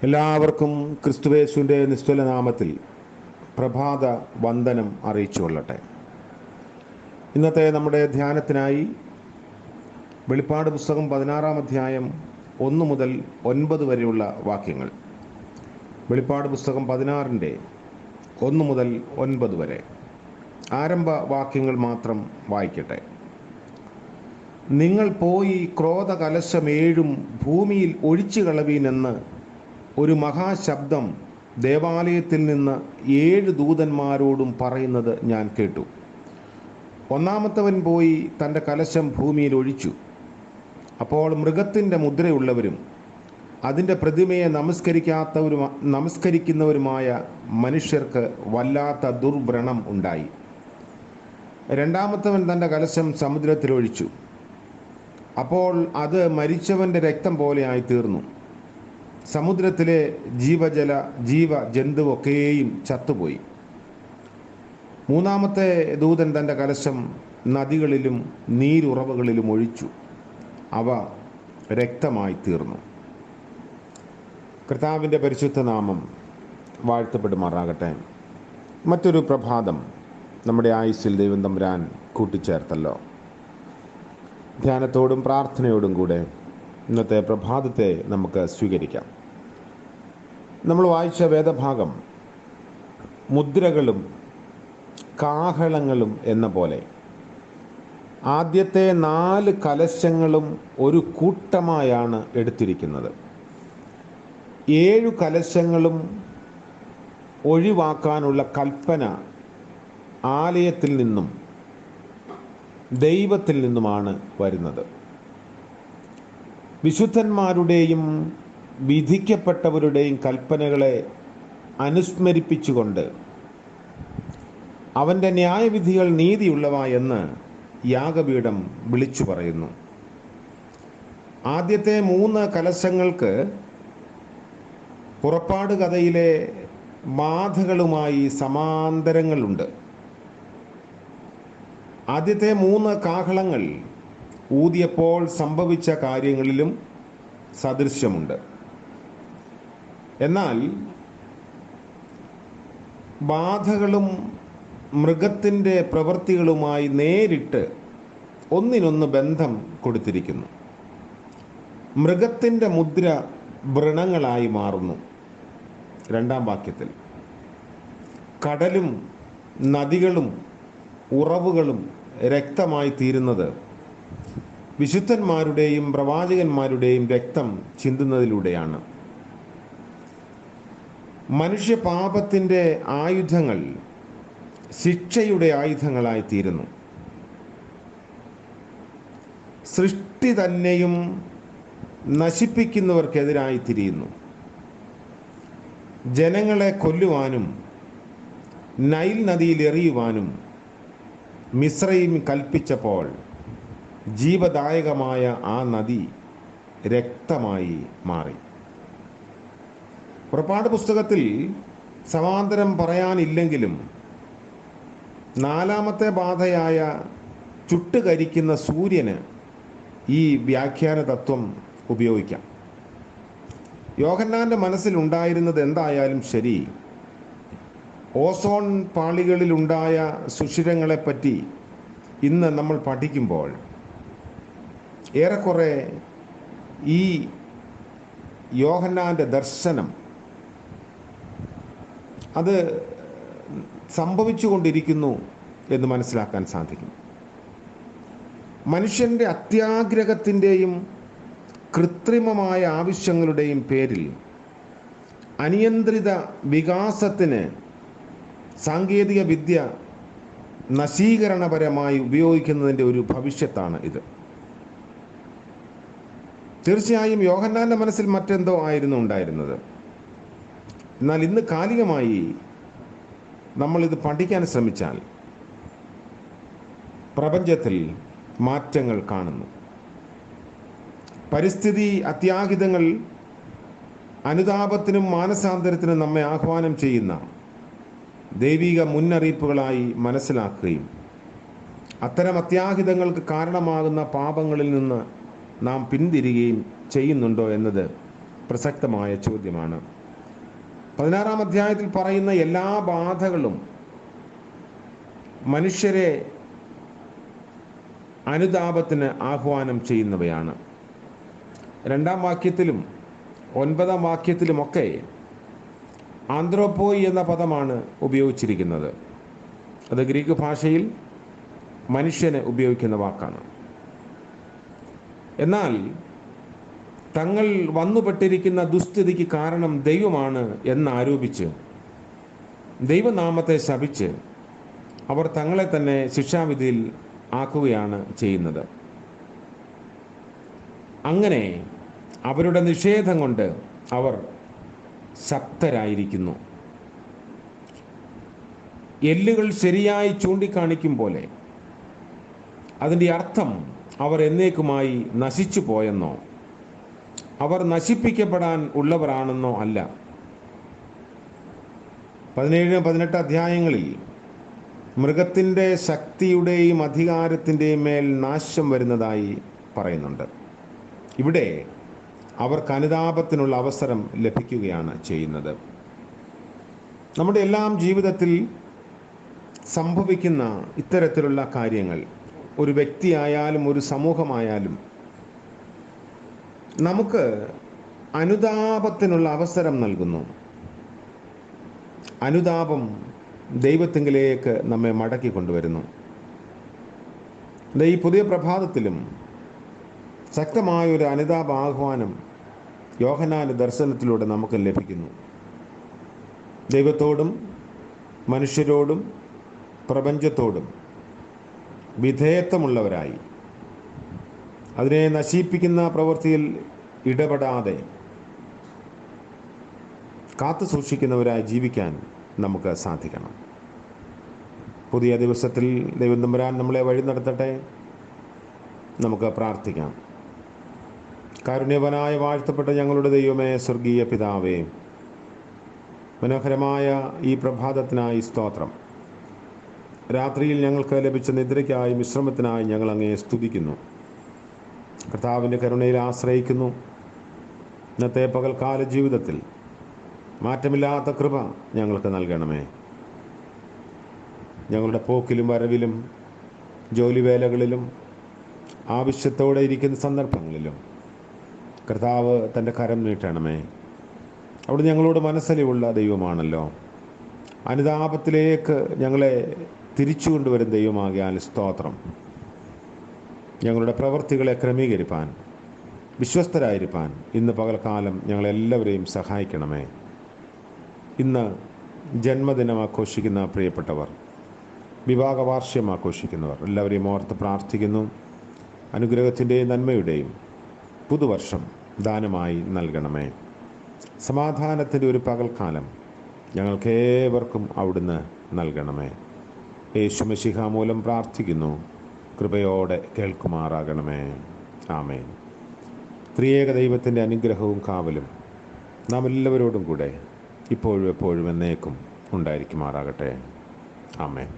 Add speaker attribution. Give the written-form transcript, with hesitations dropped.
Speaker 1: എല്ലാവർക്കും ക്രിസ്തുയേശുവിൻ്റെ നിസ്തുല നാമത്തിൽ പ്രഭാത വന്ദനം അറിയിച്ചു കൊള്ളട്ടെ. ഇന്നത്തെ നമ്മുടെ ധ്യാനത്തിനായി വെളിപ്പാട് പുസ്തകം 16-ാം അധ്യായം 1 മുതൽ 9 വരെയുള്ള വാക്യങ്ങൾ. വെളിപ്പാട് പുസ്തകം 16-ന്റെ 1 മുതൽ 9 വരെ ആരംഭ വാക്യങ്ങൾ മാത്രം വായിക്കട്ടെ. നിങ്ങൾ പോയി ക്രോധകലശം 7 ഭൂമിയിൽ ഒഴിച്ചു കളവീനെന്ന് ഒരു മഹാശബ്ദം ദേവാലയത്തിൽ നിന്ന് 7 ദൂതന്മാരോടും പറയുന്നത് ഞാൻ കേട്ടു. ഒന്നാമത്തവൻ പോയി തൻ്റെ കലശം ഭൂമിയിൽ ഒഴിച്ചു. അപ്പോൾ മൃഗത്തിൻ്റെ മുദ്രയുള്ളവരും അതിൻ്റെ പ്രതിമയെ നമസ്കരിക്കുന്നവരുമായ മനുഷ്യർക്ക് വല്ലാത്ത ദുർവ്രണം ഉണ്ടായി. രണ്ടാമത്തവൻ തൻ്റെ കലശം സമുദ്രത്തിലൊഴിച്ചു. അപ്പോൾ അത് മരിച്ചവൻ്റെ രക്തം പോലെയായി തീർന്നു. സമുദ്രത്തിലെ ജീവജന്തുവൊക്കെയും ചത്തുപോയി. മൂന്നാമത്തെ ദൂതൻ തൻ്റെ കലശം നദികളിലും നീരുറവുകളിലും ഒഴിച്ചു. അവ രക്തമായി തീർന്നു. കർത്താവിൻ്റെ പരിശുദ്ധ നാമം വാഴ്ത്തപ്പെടുമാറാകട്ടെ. മറ്റൊരു പ്രഭാതം നമ്മുടെ ആയുസ്സിൽ ദൈവം തമ്പുരാൻ കൂട്ടിച്ചേർത്തല്ലോ. ധ്യാനത്തോടും പ്രാർത്ഥനയോടും കൂടെ ഇന്നത്തെ പ്രഭാതത്തെ നമുക്ക് സ്വീകരിക്കാം. നമ്മൾ വായിച്ച വേദഭാഗം മുദ്രകളും കാഹളങ്ങളും എന്ന പോലെ ആദ്യത്തെ 4 കലശങ്ങളും ഒരു കൂട്ടമായാണ് എടുത്തിരിക്കുന്നത്. 7 കലശങ്ങളും ഒഴിവാക്കാനുള്ള കൽപ്പന ആലയത്തിൽ നിന്നും ദൈവത്തിൽ നിന്നുമാണ് വരുന്നത്. വിശുദ്ധന്മാരുടെയും വിധിക്കപ്പെട്ടവരുടെയും കൽപ്പനകളെ അനുസ്മരിപ്പിച്ചുകൊണ്ട് അവൻ്റെ ന്യായവിധികൾ നീതിയുള്ളവ എന്ന് യാഗപീഠം വിളിച്ചു പറയുന്നു. ആദ്യത്തെ 3 കലശങ്ങൾക്ക് പുറപ്പാട് കഥയിലെ ബാധകളുമായി സമാന്തരങ്ങളുണ്ട്. ആദ്യത്തെ 3 കാഹളങ്ങൾ ഊതിയപ്പോൾ സംഭവിച്ച കാര്യങ്ങളിലും സദൃശ്യമുണ്ട്. എന്നാൽ ബാധകളും മൃഗത്തിൻ്റെ പ്രവൃത്തികളുമായി നേരിട്ട് ഒന്നിനൊന്ന് ബന്ധം കൊടുത്തിരിക്കുന്നു. മൃഗത്തിൻ്റെ മുദ്ര വ്രണങ്ങളായി മാറുന്നു. 2-ാം വാക്യത്തിൽ കടലും നദികളും ഉറവുകളും രക്തമായി തീരുന്നത് വിശുദ്ധന്മാരുടെയും പ്രവാചകന്മാരുടെയും രക്തം ചിന്തുന്നതിലൂടെയാണ്. മനുഷ്യപാപത്തിൻ്റെ ആയുധങ്ങൾ ശിക്ഷയുടെ ആയുധങ്ങളായി തീരുന്നു. സൃഷ്ടി തന്നെയും നശിപ്പിക്കുന്നവർക്കെതിരായി തിരിയുന്നു. ജനങ്ങളെ കൊല്ലുവാനും നൈൽ നദിയിൽ എറിയുവാനും മിസ്രയീം കൽപ്പിച്ചപ്പോൾ ജീവദായകമായ ആ നദി രക്തമായി മാറി. പുറപ്പാട് പുസ്തകത്തിൽ സമാന്തരം പറയാനില്ലെങ്കിലും 4-ാമത്തെ ബാധയായ ചുട്ടുകരിക്കുന്ന സൂര്യന് ഈ വ്യാഖ്യാന തത്വം ഉപയോഗിക്കാം. യോഹന്നാൻ്റെ മനസ്സിലുണ്ടായിരുന്നത് എന്തായാലും ശരി, ഓസോൺ പാളികളിലുണ്ടായ സുഷിരങ്ങളെപ്പറ്റി ഇന്ന് നമ്മൾ പഠിക്കുമ്പോൾ ഏറെക്കുറെ ഈ യോഹന്നാൻ്റെ ദർശനം അത് സംഭവിച്ചുകൊണ്ടിരിക്കുന്നു എന്ന് മനസ്സിലാക്കാൻ സാധിക്കും. മനുഷ്യൻ്റെ അത്യാഗ്രഹത്തിൻ്റെയും കൃത്രിമമായ ആവശ്യങ്ങളുടെയും പേരിൽ അനിയന്ത്രിത വികാസത്തിന് സാങ്കേതിക വിദ്യ നശീകരണപരമായി ഉപയോഗിക്കുന്നതിൻ്റെ ഒരു ഭവിഷ്യത്താണ് ഇത്. തീർച്ചയായും യോഹന്നാൻ്റെ മനസ്സിൽ മറ്റെന്തോ ആയിരുന്നു ഉണ്ടായിരുന്നത്. എന്നാൽ ഇന്ന് കാലികമായി നമ്മളിത് പഠിക്കാൻ ശ്രമിച്ചാൽ പ്രപഞ്ചത്തിൽ മാറ്റങ്ങൾ കാണുന്നു. പരിസ്ഥിതി അത്യാഹിതങ്ങൾ അനുതാപത്തിനും മാനസാന്തരത്തിനും നമ്മെ ആഹ്വാനം ചെയ്യുന്ന ദൈവിക മുന്നറിയിപ്പുകളായി മനസ്സിലാക്കുകയും അത്തരം അത്യാഹിതങ്ങൾക്ക് കാരണമാകുന്ന പാപങ്ങളിൽ നിന്ന് നാം പിന്തിരിയുകയും ചെയ്യുന്നുണ്ടോ എന്നത് പ്രസക്തമായ ചോദ്യമാണ്. 16-ാം അധ്യായത്തിൽ പറയുന്ന എല്ലാ ബാധകളും മനുഷ്യരെ അനുതാപത്തിന് ആഹ്വാനം ചെയ്യുന്നവയാണ്. 2-ാം വാക്യത്തിലും 9-ാം വാക്യത്തിലുമൊക്കെ ആന്ത്രോപ്പോയി എന്ന പദമാണ് ഉപയോഗിച്ചിരിക്കുന്നത്. അത് ഗ്രീക്ക് ഭാഷയിൽ മനുഷ്യന് ഉപയോഗിക്കുന്ന വാക്കാണ്. എന്നാൽ തങ്ങൾ വന്നുപെട്ടിരിക്കുന്ന ദുസ്ഥിതിക്ക് കാരണം ദൈവമാണ് എന്നാരോപിച്ച് ദൈവനാമത്തെ ശപിച്ച് അവർ തങ്ങളെ തന്നെ ശിക്ഷാവിധിയിൽ ആക്കുകയാണ് ചെയ്യുന്നത്. അങ്ങനെ അവരുടെ നിഷേധം കൊണ്ട് അവർ ശക്തരായിരിക്കുന്നു. എല്ലുകൾ ശരിയായി ചൂണ്ടിക്കാണിക്കും പോലെ അതിൻ്റെ അർത്ഥം അവർ എന്നേക്കുമായി നശിച്ചു പോയെന്നോ അവർ നശിപ്പിക്കപ്പെടാൻ ഉള്ളവരാണെന്നോ അല്ല. 17-18 അധ്യായങ്ങളിൽ മൃഗത്തിൻ്റെ ശക്തിയുടെയും അധികാരത്തിൻ്റെയും മേൽ നാശം വരുന്നതായി പറയുന്നുണ്ട്. ഇവിടെ അവർക്ക് അനുതാപത്തിനുള്ള അവസരം ലഭിക്കുകയാണ് ചെയ്യുന്നത്. നമ്മുടെ എല്ലാം ജീവിതത്തിൽ സംഭവിക്കുന്ന ഇത്തരത്തിലുള്ള കാര്യങ്ങൾ, ഒരു വ്യക്തിയായാലും ഒരു സമൂഹമായാലും, നമുക്ക് അനുതാപത്തിനുള്ള അവസരം നൽകുന്നു. അനുതാപം ദൈവത്തിങ്കിലേക്ക് നമ്മെ മടക്കി കൊണ്ടുവരുന്നു. ഈ പുതിയ പ്രഭാതത്തിലും ശക്തമായൊരു അനുതാപ ആഹ്വാനം യോഹന്നാന്റെ ദർശനത്തിലൂടെ നമുക്ക് ലഭിക്കുന്നു. ദൈവത്തോടും മനുഷ്യരോടും പ്രപഞ്ചത്തോടും വിധേയത്വമുള്ളവരായി അതിനെ നശിപ്പിക്കുന്ന പ്രവൃത്തിയിൽ ഇടപെടാതെ കാത്തു സൂക്ഷിക്കുന്നവരായി ജീവിക്കാൻ നമുക്ക് സാധിക്കണം. പുതിയ ദിവസത്തിൽ ദൈവം തമ്പുരാൻ നമ്മളെ വഴി നടത്തട്ടെ. നമുക്ക് പ്രാർത്ഥിക്കാം. കാരുണ്യവനായ വാഴ്ത്തപ്പെട്ട ഞങ്ങളുടെ ദൈവമേ, സ്വർഗീയ പിതാവേ, മനോഹരമായ ഈ പ്രഭാതത്തിനായി സ്തോത്രം. രാത്രിയിൽ ഞങ്ങൾക്ക് ലഭിച്ച നിദ്രയ്ക്കായി വിശ്രമത്തിനായി ഞങ്ങൾ അങ്ങയെ സ്തുതിക്കുന്നു. കർത്താവിൻ്റെ കരുണയിൽ ആശ്രയിക്കുന്നു. ഇന്നത്തെ പകൽക്കാല ജീവിതത്തിൽ മാറ്റമില്ലാത്ത കൃപ ഞങ്ങൾക്ക് നൽകണമേ. ഞങ്ങളുടെ പോക്കിലും വരവിലും ജോലിവേലകളിലും ആവശ്യത്തോടെ ഇരിക്കുന്ന സന്ദർഭങ്ങളിലും കർത്താവ് തൻ്റെ കരം നീട്ടണമേ. അവിടെ ഞങ്ങളോട് മനസ്സലിവുള്ള ദൈവമാണല്ലോ. അനുതാപത്തിലേക്ക് ഞങ്ങളെ തിരിച്ചു കൊണ്ടുവരും ദൈവമാകിയാൽ സ്തോത്രം. ഞങ്ങളുടെ പ്രവൃത്തികളെ ക്രമീകരിപ്പാൻ, വിശ്വസ്തരായിരിക്കാൻ ഇന്ന് പകൽക്കാലം ഞങ്ങളെല്ലാവരെയും സഹായിക്കണമേ. ഇന്ന് ജന്മദിനം ആഘോഷിക്കുന്ന പ്രിയപ്പെട്ടവർ, വിവാഹ വാർഷികം ആഘോഷിക്കുന്നവർ എല്ലാവരെയും ഓർത്ത് പ്രാർത്ഥിക്കുന്നു. അനുഗ്രഹത്തിൻ്റെയും നന്മയുടെയും പുതുവർഷം ദാനമായി നൽകണമേ. സമാധാനത്തിൻ്റെ ഒരു പകൽക്കാലം ഞങ്ങൾക്കേവർക്കും അവിടുന്ന് നൽകണമേ. യേശു മശിഹ മൂലം പ്രാർത്ഥിക്കുന്നു. കൃപയോടെ കേൾക്കുമാറാകണമേ. ആമേൻ. ത്രിയേക ദൈവത്തിൻ്റെ അനുഗ്രഹവും കാവലും നാം എല്ലാവരോടും കൂടെ ഇപ്പോഴും എപ്പോഴും എന്നേക്കും ഉണ്ടായിരിക്കുമാറാകട്ടെ. ആമേൻ.